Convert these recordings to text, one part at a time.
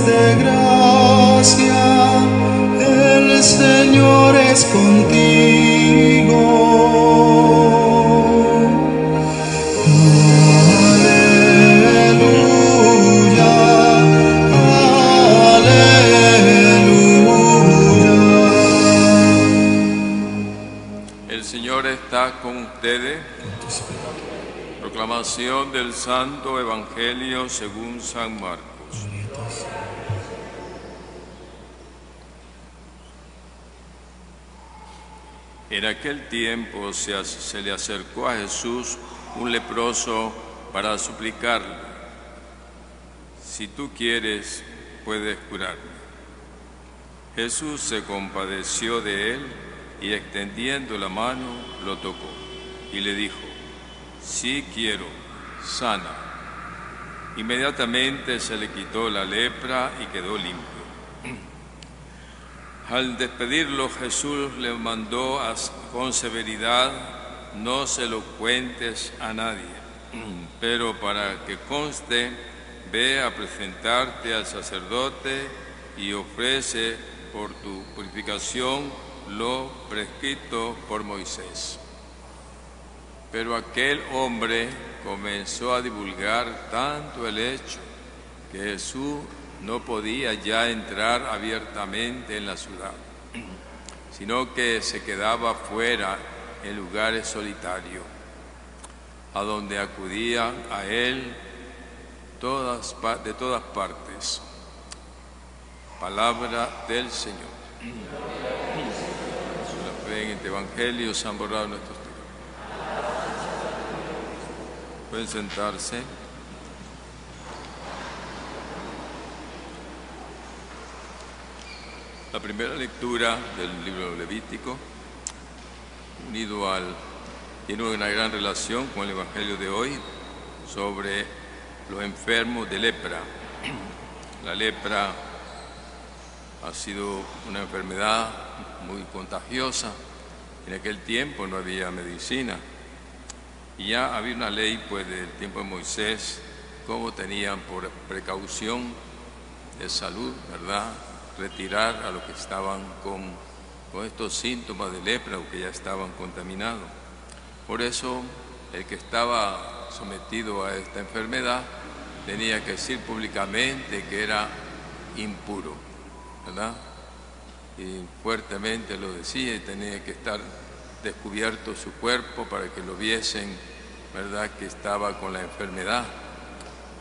de gracia, el Señor es contigo. Aleluya, aleluya. El Señor está con ustedes. Proclamación del Santo Evangelio según San Marcos. En aquel tiempo se le acercó a Jesús un leproso para suplicarle: si tú quieres, puedes curarme. Jesús se compadeció de él y extendiendo la mano lo tocó y le dijo: sí quiero, sana. Inmediatamente se le quitó la lepra y quedó limpio. Al despedirlo, Jesús le mandó con severidad: no se lo cuentes a nadie, pero para que conste, ve a presentarte al sacerdote y ofrece por tu purificación lo prescrito por Moisés. Pero aquel hombre comenzó a divulgar tanto el hecho que Jesús no podía ya entrar abiertamente en la ciudad, sino que se quedaba fuera en lugares solitarios, a donde acudían a él de todas partes. Palabra del Señor. La fe en este Evangelio se han borrado nuestros pecados. Pueden sentarse. La primera lectura del libro Levítico, tiene una gran relación con el Evangelio de hoy sobre los enfermos de lepra. La lepra ha sido una enfermedad muy contagiosa. En aquel tiempo no había medicina y ya había una ley pues del tiempo de Moisés, cómo tenían por precaución de salud, ¿verdad?, retirar a los que estaban con estos síntomas de lepra o que ya estaban contaminados. Por eso el que estaba sometido a esta enfermedad tenía que decir públicamente que era impuro, ¿verdad? Y fuertemente lo decía, y tenía que estar descubierto su cuerpo para que lo viesen, ¿verdad?, que estaba con la enfermedad.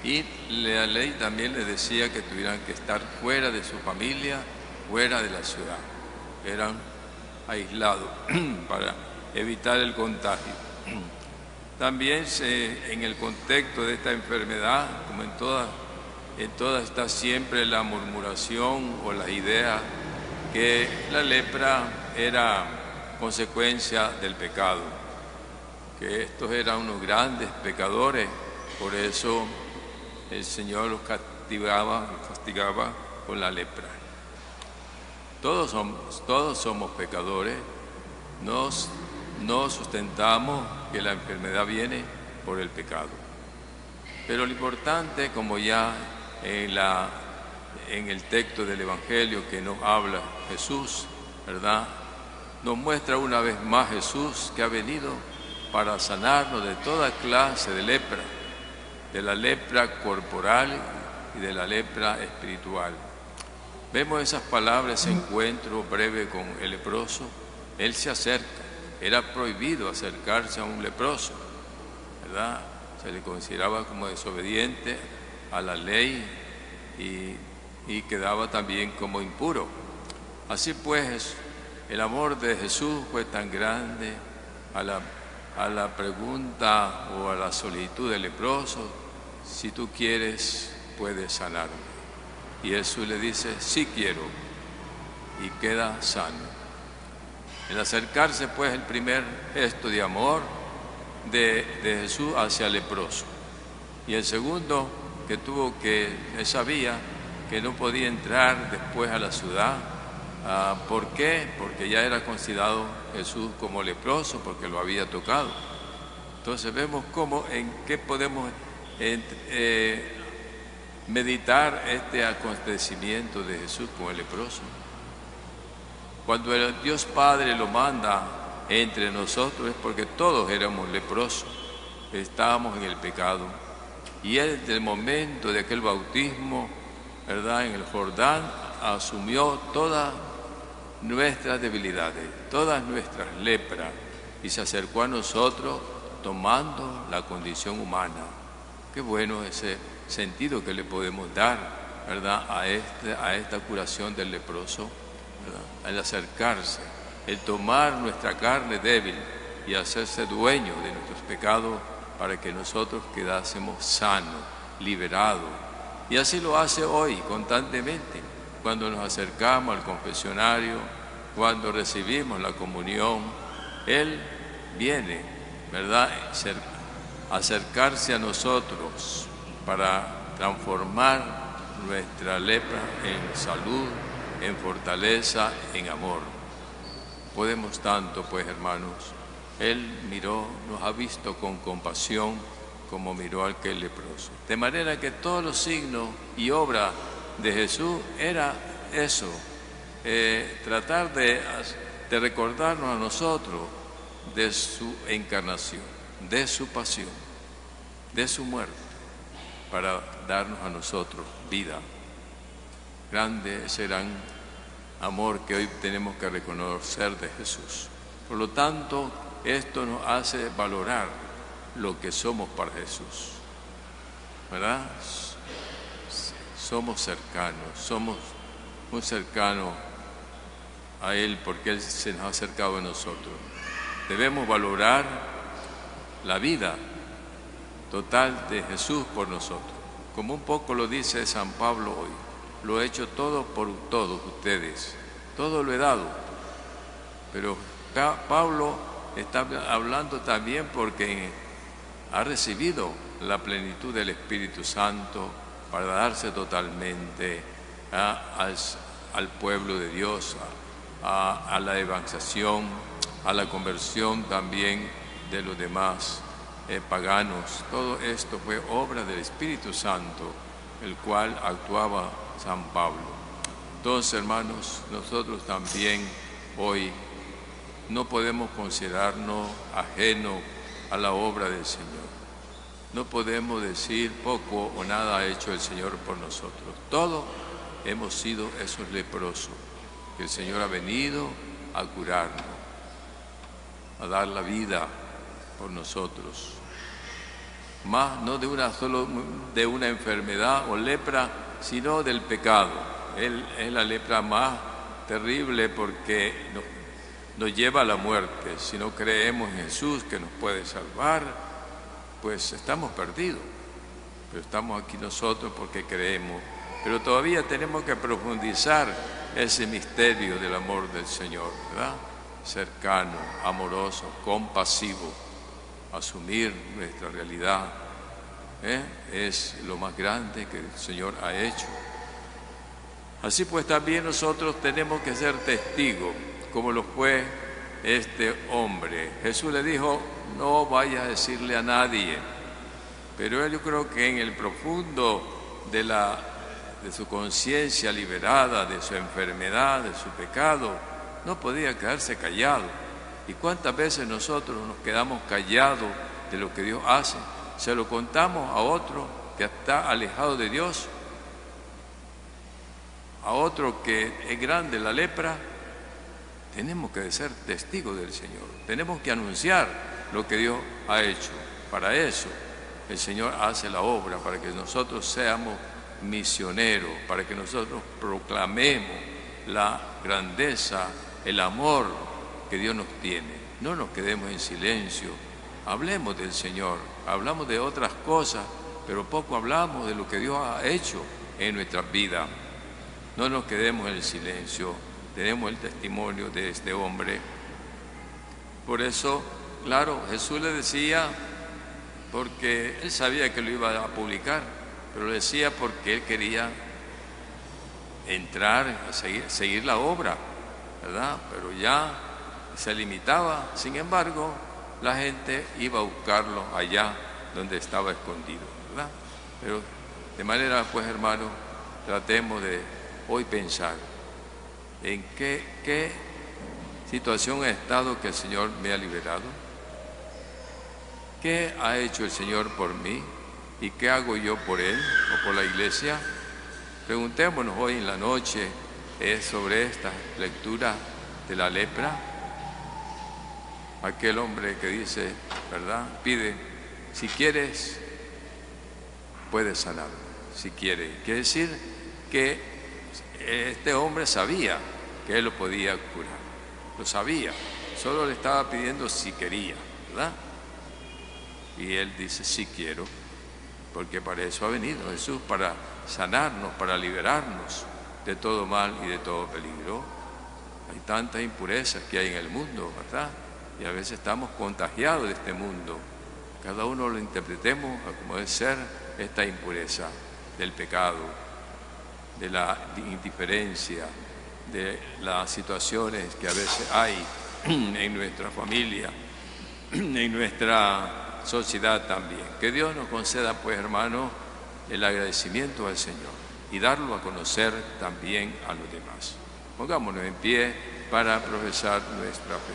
Y la ley también les decía que tuvieran que estar fuera de su familia, fuera de la ciudad. Eran aislados para evitar el contagio. También en el contexto de esta enfermedad, como en todas está siempre la murmuración o la idea que la lepra era consecuencia del pecado, que estos eran unos grandes pecadores, por eso el Señor los castigaba con la lepra. Todos somos pecadores, no sustentamos que la enfermedad viene por el pecado. Pero lo importante, como ya en el texto del Evangelio que nos habla Jesús, ¿verdad?, nos muestra una vez más Jesús que ha venido para sanarnos de toda clase de lepra, de la lepra corporal y de la lepra espiritual. Vemos esas palabras, ese encuentro breve con el leproso. Él se acerca. Era prohibido acercarse a un leproso, ¿verdad? Se le consideraba como desobediente a la ley y quedaba también como impuro. Así pues, el amor de Jesús fue tan grande a la pregunta o a la solicitud del leproso: si tú quieres, puedes sanarme. Y Jesús le dice: sí quiero, y queda sano. El acercarse, pues, el primer gesto de amor de Jesús hacia el leproso. Y el segundo, él sabía que no podía entrar después a la ciudad. ¿Por qué? Porque ya era considerado Jesús como leproso, porque lo había tocado. Entonces vemos cómo, en qué podemos meditar este acontecimiento de Jesús con el leproso. Cuando el Dios Padre lo manda entre nosotros es porque todos éramos leprosos, estábamos en el pecado. Y Él, desde el momento de aquel bautismo, ¿verdad?, en el Jordán, asumió todas nuestras debilidades, todas nuestras lepras, y se acercó a nosotros tomando la condición humana. Qué bueno ese sentido que le podemos dar, ¿verdad?, a esta curación del leproso, ¿verdad?, al acercarse, el tomar nuestra carne débil y hacerse dueño de nuestros pecados para que nosotros quedásemos sanos, liberados. Y así lo hace hoy constantemente, cuando nos acercamos al confesionario, cuando recibimos la comunión. Él viene, ¿verdad?, acercarse a nosotros para transformar nuestra lepra en salud, en fortaleza, en amor. Podemos tanto, pues, hermanos. Él miró, nos ha visto con compasión como miró a aquel leproso. De manera que todos los signos y obras de Jesús era eso, tratar de recordarnos a nosotros de su encarnación, de su pasión, de su muerte, para darnos a nosotros vida. Grande ese gran amor que hoy tenemos que reconocer de Jesús. Por lo tanto, esto nos hace valorar lo que somos para Jesús, ¿verdad? Somos cercanos, somos muy cercanos a Él porque Él se nos ha acercado a nosotros. Debemos valorar la vida total de Jesús por nosotros. Como un poco lo dice San Pablo hoy, lo he hecho todo por todos ustedes, todo lo he dado. Pero Pablo está hablando también porque ha recibido la plenitud del Espíritu Santo para darse totalmente al pueblo de Dios, a la evangelización, a la conversión también de los demás paganos. Todo esto fue obra del Espíritu Santo, el cual actuaba San Pablo. Entonces, hermanos, nosotros también hoy no podemos considerarnos ajenos a la obra del Señor. No podemos decir poco o nada ha hecho el Señor por nosotros. Todos hemos sido esos leprosos que el Señor ha venido a curarnos, a dar la vida por nosotros. Más no solo de una enfermedad o lepra, sino del pecado. Él es la lepra más terrible porque nos lleva a la muerte. Si no creemos en Jesús que nos puede salvar, pues estamos perdidos. Pero estamos aquí nosotros porque creemos. Pero todavía tenemos que profundizar ese misterio del amor del Señor, ¿verdad? Cercano, amoroso, compasivo. Asumir nuestra realidad es lo más grande que el Señor ha hecho. Así pues también nosotros tenemos que ser testigos, como lo fue este hombre. Jesús le dijo, no vayas a decirle a nadie, pero él, yo creo que en el profundo de su conciencia liberada, de su enfermedad, de su pecado, no podía quedarse callado. ¿Y cuántas veces nosotros nos quedamos callados de lo que Dios hace? Se lo contamos a otro que está alejado de Dios, a otro que es grande la lepra. Tenemos que ser testigos del Señor, tenemos que anunciar lo que Dios ha hecho. Para eso el Señor hace la obra, para que nosotros seamos misioneros, para que nosotros proclamemos la grandeza, el amor que Dios nos tiene. No nos quedemos en silencio, hablemos del Señor, hablamos de otras cosas, pero poco hablamos de lo que Dios ha hecho en nuestras vidas. No nos quedemos en el silencio, tenemos el testimonio de este hombre. Por eso, claro, Jesús le decía, porque él sabía que lo iba a publicar, pero lo decía porque él quería entrar, a seguir la obra, ¿verdad? Pero ya se limitaba. Sin embargo, la gente iba a buscarlo allá donde estaba escondido, ¿verdad? Pero De manera, pues, hermanos, tratemos de hoy pensar en qué situación he estado que el Señor me ha liberado, qué ha hecho el Señor por mí y qué hago yo por Él o por la iglesia. Preguntémonos hoy en la noche sobre esta lectura de la lepra. Aquel hombre que dice, ¿verdad? Pide, si quieres, puedes sanar, si quiere. Quiere decir que este hombre sabía que él lo podía curar, lo sabía, solo le estaba pidiendo si quería, ¿verdad? Y él dice, sí quiero, porque para eso ha venido Jesús, para sanarnos, para liberarnos de todo mal y de todo peligro. Hay tantas impurezas que hay en el mundo, ¿verdad? Y a veces estamos contagiados de este mundo. Cada uno lo interpretemos como debe ser esta impureza del pecado, de la indiferencia, de las situaciones que a veces hay en nuestra familia, en nuestra sociedad también. Que Dios nos conceda, pues, hermanos, el agradecimiento al Señor y darlo a conocer también a los demás. Pongámonos en pie para profesar nuestra fe.